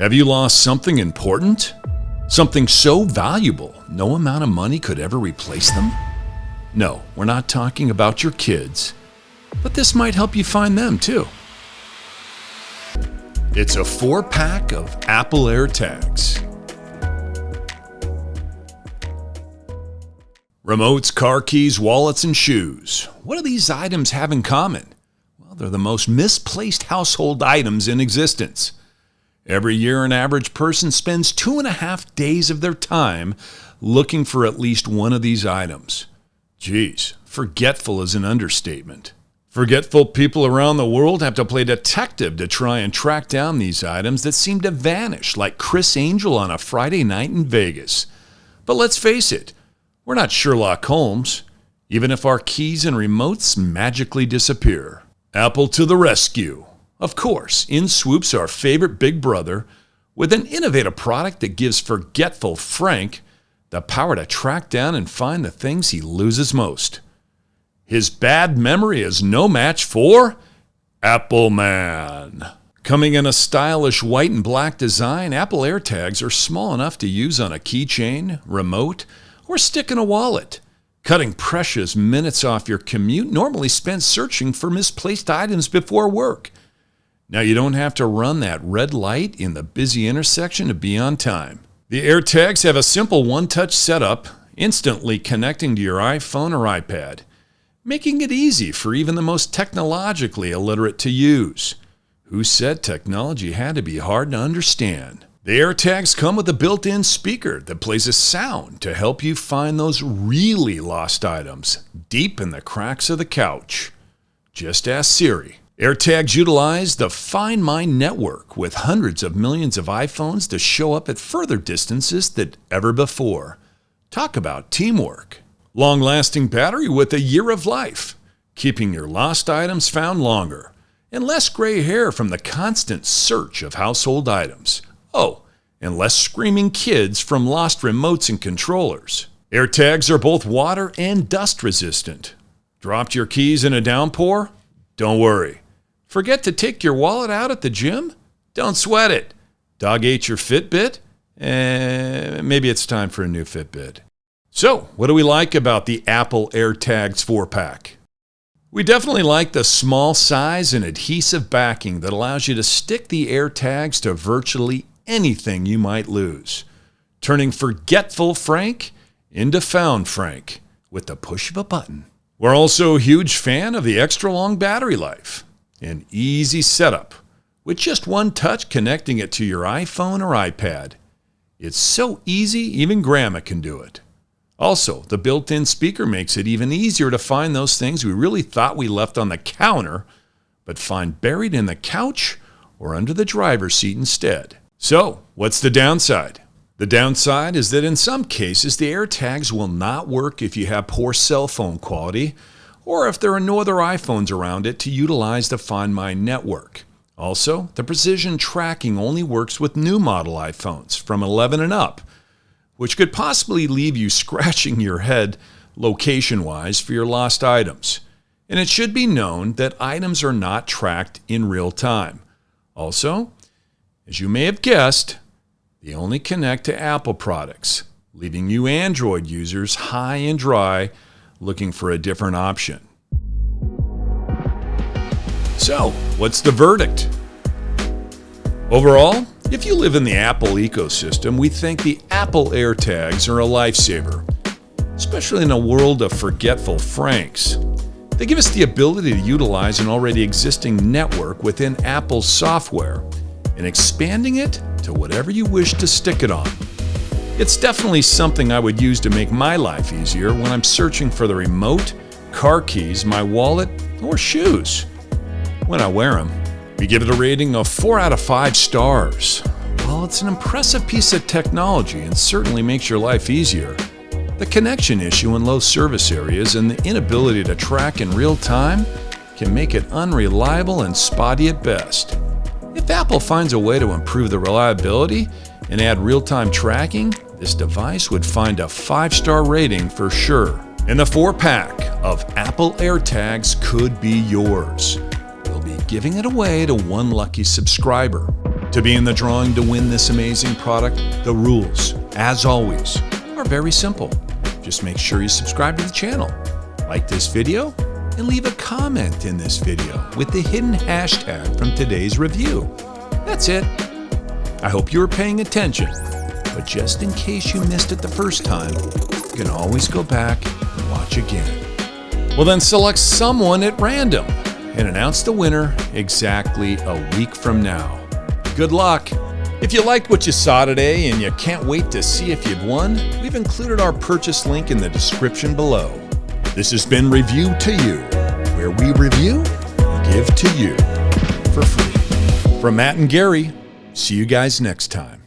Have you lost something important? Something so valuable, no amount of money could ever replace them? No, we're not talking about your kids, but this might help you find them too. It's a 4-pack of Apple AirTags. Remotes, car keys, wallets, and shoes. What do these items have in common? Well, they're the most misplaced household items in existence. Every year, an average person spends 2.5 days of their time looking for at least one of these items. Geez, forgetful is an understatement. Forgetful people around the world have to play detective to try and track down these items that seem to vanish like Chris Angel on a Friday night in Vegas. But let's face it, we're not Sherlock Holmes, even if our keys and remotes magically disappear. Apple to the rescue. Of course, in swoops our favorite big brother with an innovative product that gives forgetful Frank the power to track down and find the things he loses most. His bad memory is no match for Apple Man. Coming in a stylish white and black design, Apple AirTags are small enough to use on a keychain, remote, or stick in a wallet, cutting precious minutes off your commute normally spent searching for misplaced items before work. Now you don't have to run that red light in the busy intersection to be on time. The AirTags have a simple one-touch setup, instantly connecting to your iPhone or iPad, making it easy for even the most technologically illiterate to use. Who said technology had to be hard to understand? The AirTags come with a built-in speaker that plays a sound to help you find those really lost items deep in the cracks of the couch. Just ask Siri. AirTags utilize the Find My network with hundreds of millions of iPhones to show up at further distances than ever before. Talk about teamwork. Long-lasting battery with a year of life, keeping your lost items found longer, and less gray hair from the constant search of household items. Oh, and less screaming kids from lost remotes and controllers. AirTags are both water and dust resistant. Dropped your keys in a downpour? Don't worry. Forget to take your wallet out at the gym? Don't sweat it. Dog ate your Fitbit? Maybe it's time for a new Fitbit. So, what do we like about the Apple AirTags 4-pack? We definitely like the small size and adhesive backing that allows you to stick the AirTags to virtually anything you might lose, turning forgetful Frank into found Frank with the push of a button. We're also a huge fan of the extra long battery life. An easy setup with just one touch connecting it to your iPhone or iPad. It's so easy, even Grandma can do it. Also, the built-in speaker makes it even easier to find those things we really thought we left on the counter, but find buried in the couch or under the driver's seat instead. So, what's the downside? The downside is that in some cases, the AirTags will not work if you have poor cell phone quality or if there are no other iPhones around it to utilize the Find My network. Also, the precision tracking only works with new model iPhones from 11 and up, which could possibly leave you scratching your head location-wise for your lost items. And it should be known that items are not tracked in real time. Also, as you may have guessed, they only connect to Apple products, leaving you Android users high and dry looking for a different option. So, what's the verdict? Overall, if you live in the Apple ecosystem, we think the Apple AirTags are a lifesaver, especially in a world of forgetful Franks. They give us the ability to utilize an already existing network within Apple's software and expanding it to whatever you wish to stick it on. It's definitely something I would use to make my life easier when I'm searching for the remote, car keys, my wallet, or shoes. When I wear them, we give it a rating of 4 out of 5 stars. While it's an impressive piece of technology and certainly makes your life easier, the connection issue in low service areas and the inability to track in real time can make it unreliable and spotty at best. If Apple finds a way to improve the reliability and add real-time tracking, this device would find a 5-star rating for sure. And the 4-pack of Apple AirTags could be yours. We'll be giving it away to one lucky subscriber. To be in the drawing to win this amazing product, the rules, as always, are very simple. Just make sure you subscribe to the channel, like this video, and leave a comment in this video with the hidden hashtag from today's review. That's it. I hope you were paying attention, but just in case you missed it the first time, you can always go back and watch again. We'll then select someone at random and announce the winner exactly a week from now. Good luck! If you liked what you saw today and you can't wait to see if you've won, we've included our purchase link in the description below. This has been Review to You, where we review and give to you for free. From Matt and Gary, see you guys next time.